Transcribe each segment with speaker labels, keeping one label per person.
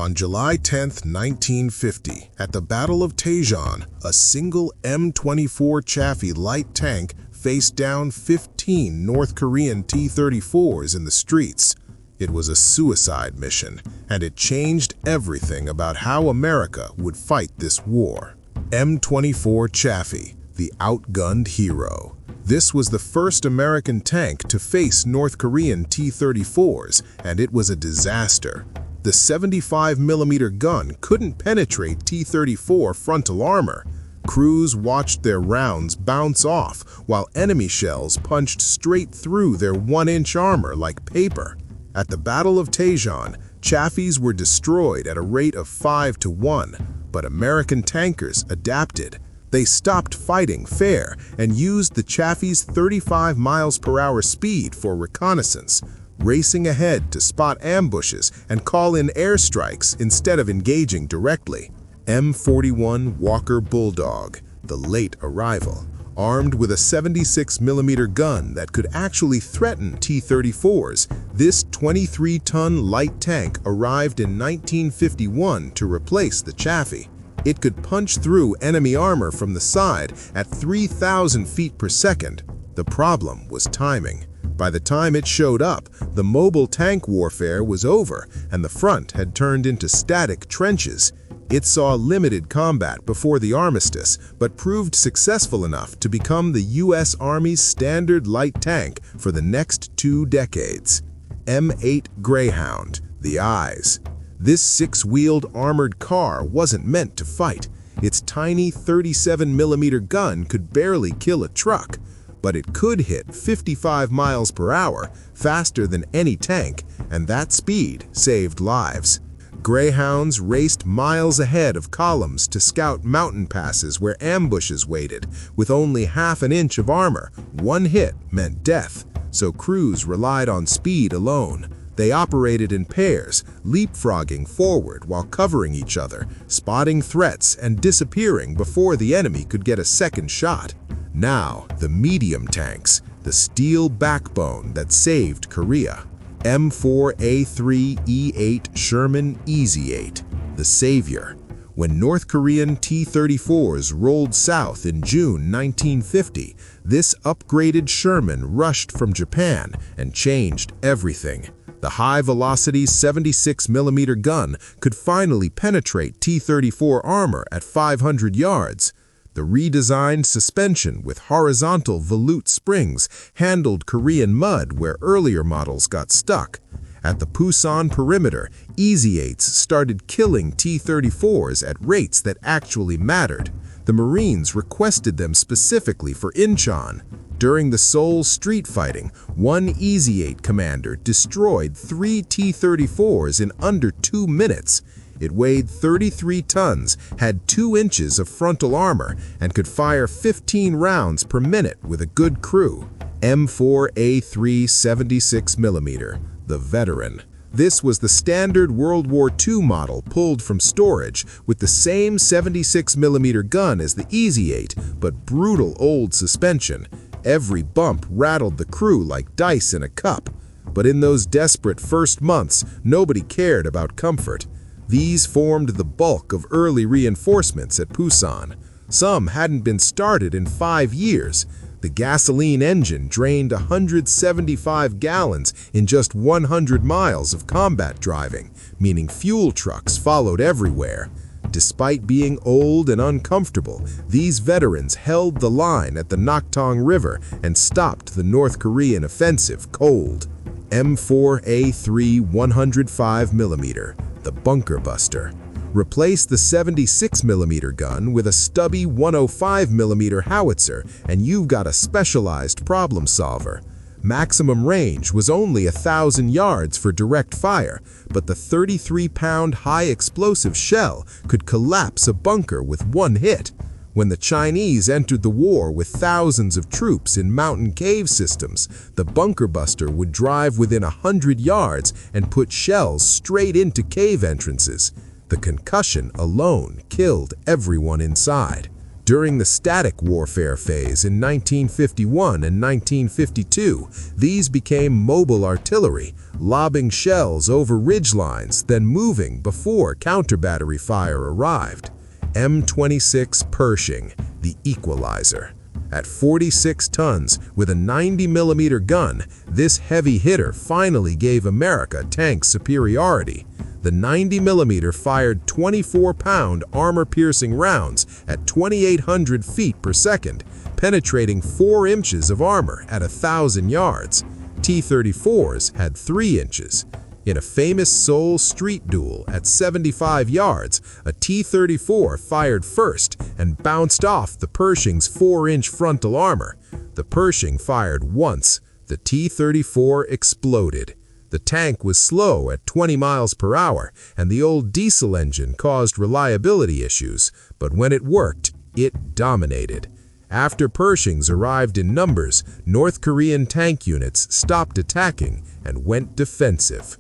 Speaker 1: On July 10, 1950, at the Battle of Taejon, a single M24 Chaffee light tank faced down 15 North Korean T-34s in the streets. It was a suicide mission, and it changed everything about how America would fight this war. M24 Chaffee, the outgunned hero. This was the first American tank to face North Korean T-34s, and it was a disaster. The 75mm gun couldn't penetrate T-34 frontal armor. Crews watched their rounds bounce off while enemy shells punched straight through their 1-inch armor like paper. At the Battle of Taejon, Chaffees were destroyed at a rate of 5-1, but American tankers adapted. They stopped fighting fair and used the Chaffee's 35 mph speed for reconnaissance, racing ahead to spot ambushes and call in airstrikes instead of engaging directly. M41 Walker Bulldog, the late arrival, armed with a 76mm gun that could actually threaten T-34s, this 23-ton light tank arrived in 1951 to replace the Chaffee. It could punch through enemy armor from the side at 3,000 feet per second. The problem was timing. By the time it showed up, the mobile tank warfare was over and the front had turned into static trenches. It saw limited combat before the armistice, but proved successful enough to become the U.S. Army's standard light tank for the next 2 decades. M8 Greyhound, the Eyes. This 6-wheeled armored car wasn't meant to fight. Its tiny 37mm gun could barely kill a truck, but it could hit 55 mph faster than any tank, and that speed saved lives. Greyhounds raced miles ahead of columns to scout mountain passes where ambushes waited. With only half an inch of armor, one hit meant death, so crews relied on speed alone. They operated in pairs, leapfrogging forward while covering each other, spotting threats and disappearing before the enemy could get a second shot. Now, the medium tanks, the steel backbone that saved Korea. M4A3E8 Sherman Easy 8, the savior. When North Korean T-34s rolled south in June 1950, this upgraded Sherman rushed from Japan and changed everything. The high-velocity 76mm gun could finally penetrate T-34 armor at 500 yards. The redesigned suspension with horizontal volute springs handled Korean mud where earlier models got stuck. At the Pusan perimeter, Easy 8s started killing T-34s at rates that actually mattered. The Marines requested them specifically for Incheon. During the Seoul street fighting, one Easy 8 commander destroyed 3 T-34s in under 2 minutes. It weighed 33 tons, had 2 inches of frontal armor, and could fire 15 rounds per minute with a good crew. M4A3 76mm, the veteran. This was the standard World War II model pulled from storage with the same 76mm gun as the Easy 8, but brutal old suspension. Every bump rattled the crew like dice in a cup. But in those desperate first months, nobody cared about comfort. These formed the bulk of early reinforcements at Pusan. Some hadn't been started in 5 years. The gasoline engine drained 175 gallons in just 100 miles of combat driving, meaning fuel trucks followed everywhere. Despite being old and uncomfortable, these veterans held the line at the Naktong River and stopped the North Korean offensive cold. M4A3 105mm, the bunker buster. Replace the 76mm gun with a stubby 105mm howitzer and you've got a specialized problem solver. Maximum range was only 1,000 yards for direct fire, but the 33-pound high-explosive shell could collapse a bunker with one hit. When the Chinese entered the war with thousands of troops in mountain cave systems, the bunker buster would drive within 100 yards and put shells straight into cave entrances. The concussion alone killed everyone inside. During the static warfare phase in 1951 and 1952, these became mobile artillery, lobbing shells over ridgelines, then moving before counter-battery fire arrived. M26 Pershing, the equalizer. At 46 tons with a 90mm gun, this heavy hitter finally gave America tank superiority. The 90mm fired 24-pound armor-piercing rounds at 2,800 feet per second, penetrating 4 inches of armor at 1,000 yards. T-34s had 3 inches. In a famous Seoul street duel at 75 yards, a T-34 fired first and bounced off the Pershing's 4-inch frontal armor. The Pershing fired once. The T-34 exploded. The tank was slow at 20 miles per hour, and the old diesel engine caused reliability issues, but when it worked, it dominated. After Pershings arrived in numbers, North Korean tank units stopped attacking and went defensive.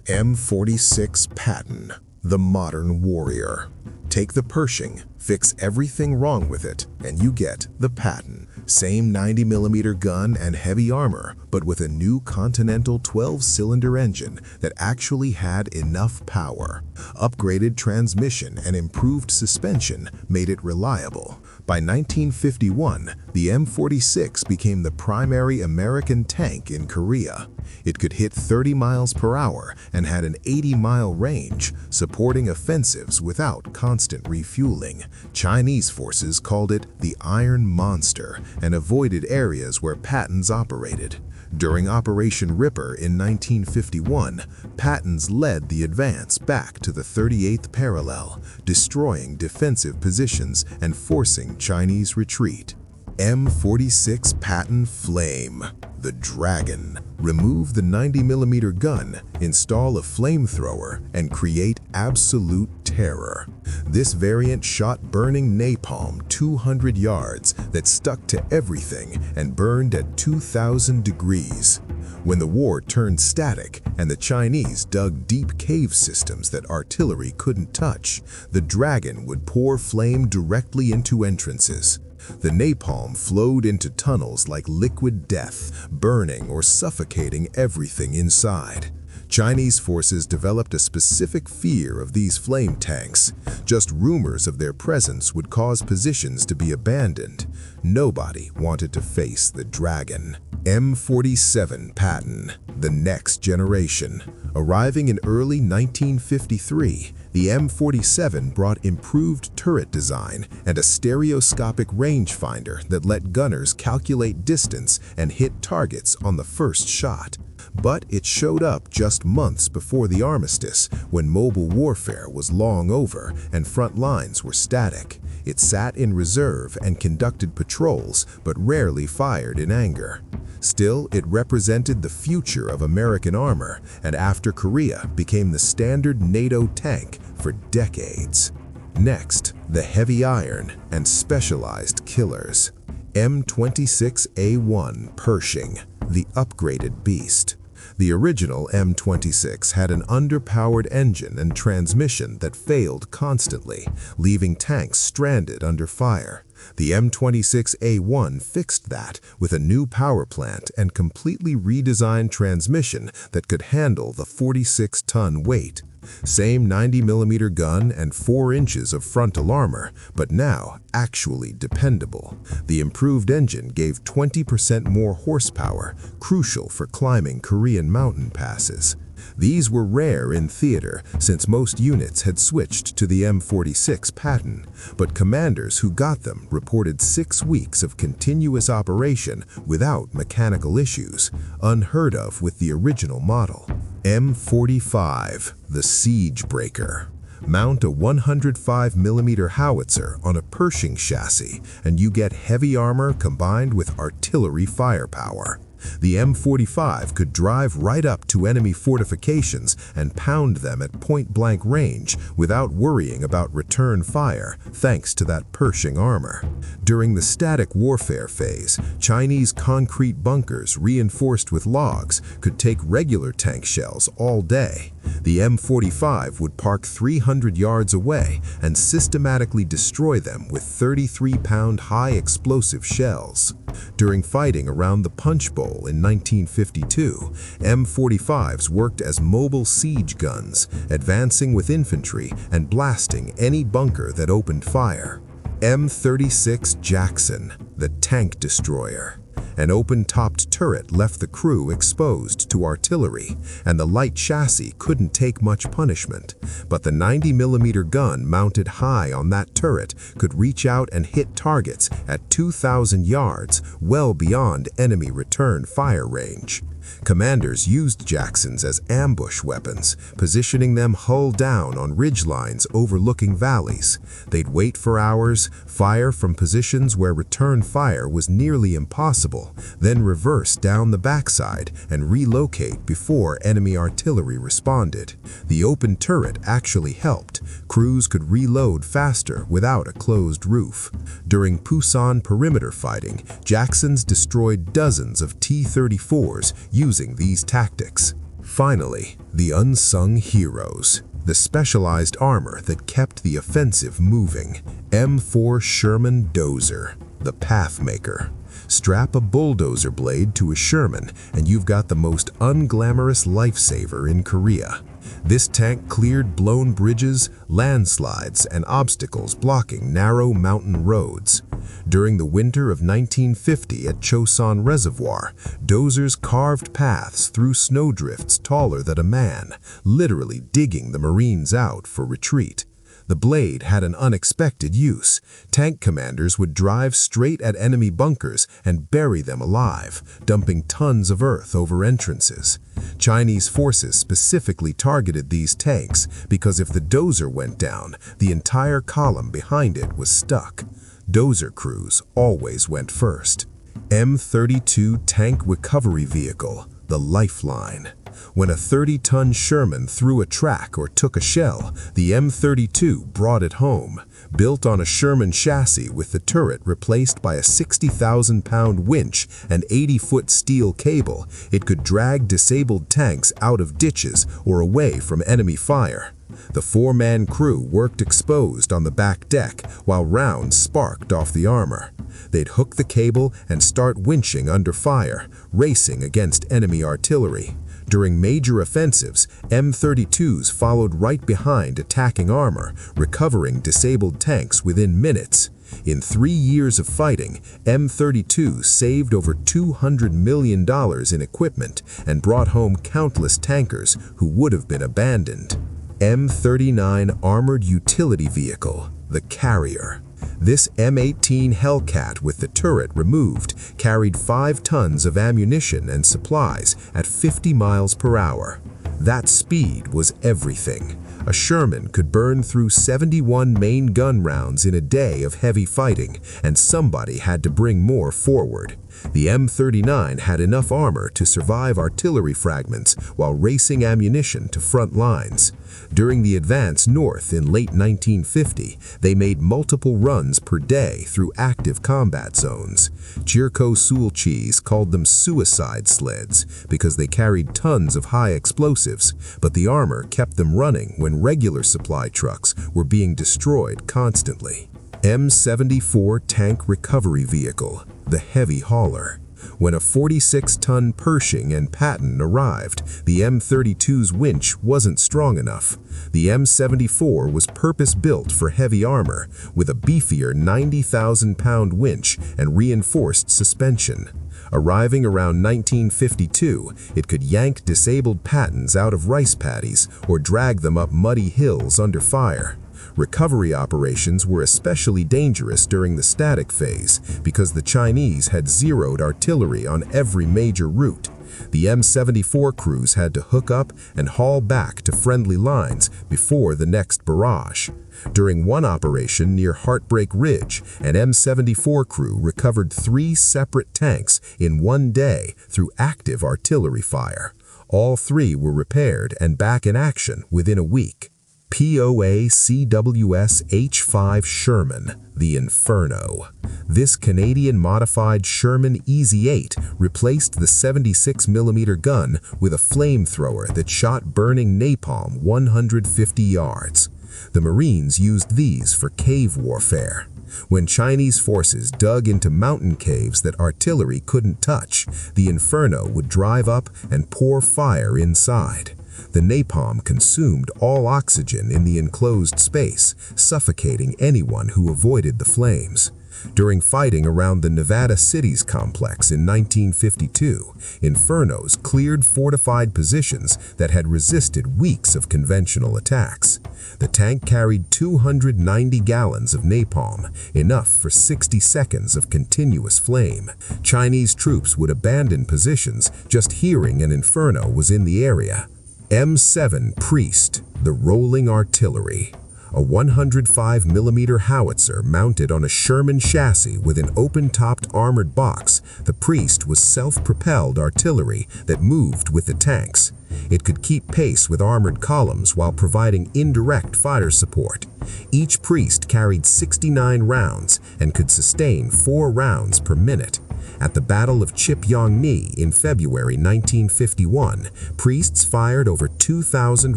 Speaker 1: M46 Patton, the modern warrior. Take the Pershing, fix everything wrong with it, and you get the Patton. Same 90mm gun and heavy armor, but with a new Continental 12-cylinder engine that actually had enough power. Upgraded transmission and improved suspension made it reliable. By 1951, the M46 became the primary American tank in Korea. It could hit 30 miles per hour and had an 80-mile range, supporting offensives without constant refueling. Chinese forces called it the Iron Monster and avoided areas where Pattons operated. During Operation Ripper in 1951, Pattons led the advance back to the 38th parallel, destroying defensive positions and forcing Chinese retreat. M46 Patton Flame, the Dragon. Remove the 90mm gun, install a flamethrower, and create absolute terror. This variant shot burning napalm 200 yards that stuck to everything and burned at 2,000 degrees. When the war turned static and the Chinese dug deep cave systems that artillery couldn't touch, the Dragon would pour flame directly into entrances. The napalm flowed into tunnels like liquid death, burning or suffocating everything inside. Chinese forces developed a specific fear of these flame tanks. Just rumors of their presence would cause positions to be abandoned. Nobody wanted to face the Dragon. M47 Patton, the next generation. Arriving in early 1953, the M47 brought improved turret design and a stereoscopic rangefinder that let gunners calculate distance and hit targets on the first shot. But it showed up just months before the armistice, when mobile warfare was long over and front lines were static. It sat in reserve and conducted patrols, but rarely fired in anger. Still, it represented the future of American armor, and after Korea became the standard NATO tank for decades. Next, the heavy iron and specialized killers. M26A1 Pershing, the upgraded beast. The original M26 had an underpowered engine and transmission that failed constantly, leaving tanks stranded under fire. The M26A1 fixed that with a new power plant and completely redesigned transmission that could handle the 46-ton weight. Same 90mm gun and 4 inches of frontal armor, but now actually dependable. The improved engine gave 20% more horsepower, crucial for climbing Korean mountain passes. These were rare in theater since most units had switched to the M46 Patton, but commanders who got them reported 6 weeks of continuous operation without mechanical issues, unheard of with the original model. M45, the Siege Breaker. Mount a 105mm howitzer on a Pershing chassis and you get heavy armor combined with artillery firepower. The M45 could drive right up to enemy fortifications and pound them at point-blank range without worrying about return fire, thanks to that Pershing armor. During the static warfare phase, Chinese concrete bunkers reinforced with logs could take regular tank shells all day. The M45 would park 300 yards away and systematically destroy them with 33-pound high-explosive shells. During fighting around the Punch Bowl in 1952, M45s worked as mobile siege guns, advancing with infantry and blasting any bunker that opened fire. M26 Jackson, the tank destroyer. An open-topped turret left the crew exposed to artillery, and the light chassis couldn't take much punishment. But the 90mm gun mounted high on that turret could reach out and hit targets at 2,000 yards, well beyond enemy return fire range. Commanders used Jacksons as ambush weapons, positioning them hull down on ridgelines overlooking valleys. They'd wait for hours, fire from positions where return fire was nearly impossible, then reverse down the backside and relocate before enemy artillery responded. The open turret actually helped. Crews could reload faster without a closed roof. During Pusan perimeter fighting, Jacksons destroyed dozens of T-34s using these tactics. Finally, the unsung heroes, the specialized armor that kept the offensive moving. M4 Sherman Dozer, the Pathmaker. Strap a bulldozer blade to a Sherman and you've got the most unglamorous lifesaver in Korea. This tank cleared blown bridges, landslides, and obstacles blocking narrow mountain roads. During the winter of 1950 at Chosun Reservoir, dozers carved paths through snowdrifts taller than a man, literally digging the Marines out for retreat. The blade had an unexpected use. Tank commanders would drive straight at enemy bunkers and bury them alive, dumping tons of earth over entrances. Chinese forces specifically targeted these tanks because if the dozer went down, the entire column behind it was stuck. Dozer crews always went first. M32 Tank Recovery Vehicle, the Lifeline. When a 30-ton Sherman threw a track or took a shell, the M32 brought it home. Built on a Sherman chassis with the turret replaced by a 60,000-pound winch and 80-foot steel cable, it could drag disabled tanks out of ditches or away from enemy fire. The four-man crew worked exposed on the back deck while rounds sparked off the armor. They'd hook the cable and start winching under fire, racing against enemy artillery. During major offensives, M32s followed right behind attacking armor, recovering disabled tanks within minutes. In 3 years of fighting, M32 saved over $200 million in equipment and brought home countless tankers who would have been abandoned. M39 Armored Utility Vehicle, the Carrier. This M18 Hellcat with the turret removed carried 5 tons of ammunition and supplies at 50 miles per hour. That speed was everything. A Sherman could burn through 71 main gun rounds in a day of heavy fighting, and somebody had to bring more forward. The M39 had enough armor to survive artillery fragments while racing ammunition to front lines. During the advance north in late 1950, they made multiple runs per day through active combat zones. Chirko Sulcis called them suicide sleds because they carried tons of high explosives, but the armor kept them running when regular supply trucks were being destroyed constantly. M24 Tank Recovery Vehicle, the Heavy Hauler. When a 46-ton Pershing and Patton arrived, the M32's winch wasn't strong enough. The M74 was purpose-built for heavy armor, with a beefier 90,000-pound winch and reinforced suspension. Arriving around 1952, it could yank disabled Pattons out of rice paddies or drag them up muddy hills under fire. Recovery operations were especially dangerous during the static phase because the Chinese had zeroed artillery on every major route. The M74 crews had to hook up and haul back to friendly lines before the next barrage. During one operation near Heartbreak Ridge, an M74 crew recovered 3 separate tanks in one day through active artillery fire. All 3 were repaired and back in action within a week. POA-CWS H-5 Sherman, the Inferno. This Canadian-modified Sherman Easy-8 replaced the 76mm gun with a flamethrower that shot burning napalm 150 yards. The Marines used these for cave warfare. When Chinese forces dug into mountain caves that artillery couldn't touch, the Inferno would drive up and pour fire inside. The napalm consumed all oxygen in the enclosed space, suffocating anyone who avoided the flames. During fighting around the Nevada Cities complex in 1952, Infernos cleared fortified positions that had resisted weeks of conventional attacks. The tank carried 290 gallons of napalm, enough for 60 seconds of continuous flame. Chinese troops would abandon positions just hearing an Inferno was in the area. M7 Priest, the rolling artillery. A 105mm howitzer mounted on a Sherman chassis with an open-topped armored box, the Priest was self-propelled artillery that moved with the tanks. It could keep pace with armored columns while providing indirect fire support. Each Priest carried 69 rounds and could sustain 4 rounds per minute. At the Battle of Chip-Yong-Ni in February 1951, Priests fired over 2,000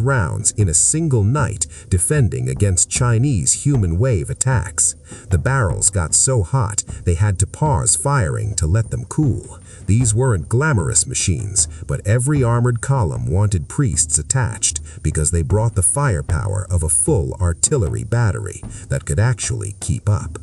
Speaker 1: rounds in a single night, defending against Chinese human wave attacks. The barrels got so hot they had to pause firing to let them cool. These weren't glamorous machines, but every armored column wanted Priests attached because they brought the firepower of a full artillery battery that could actually keep up.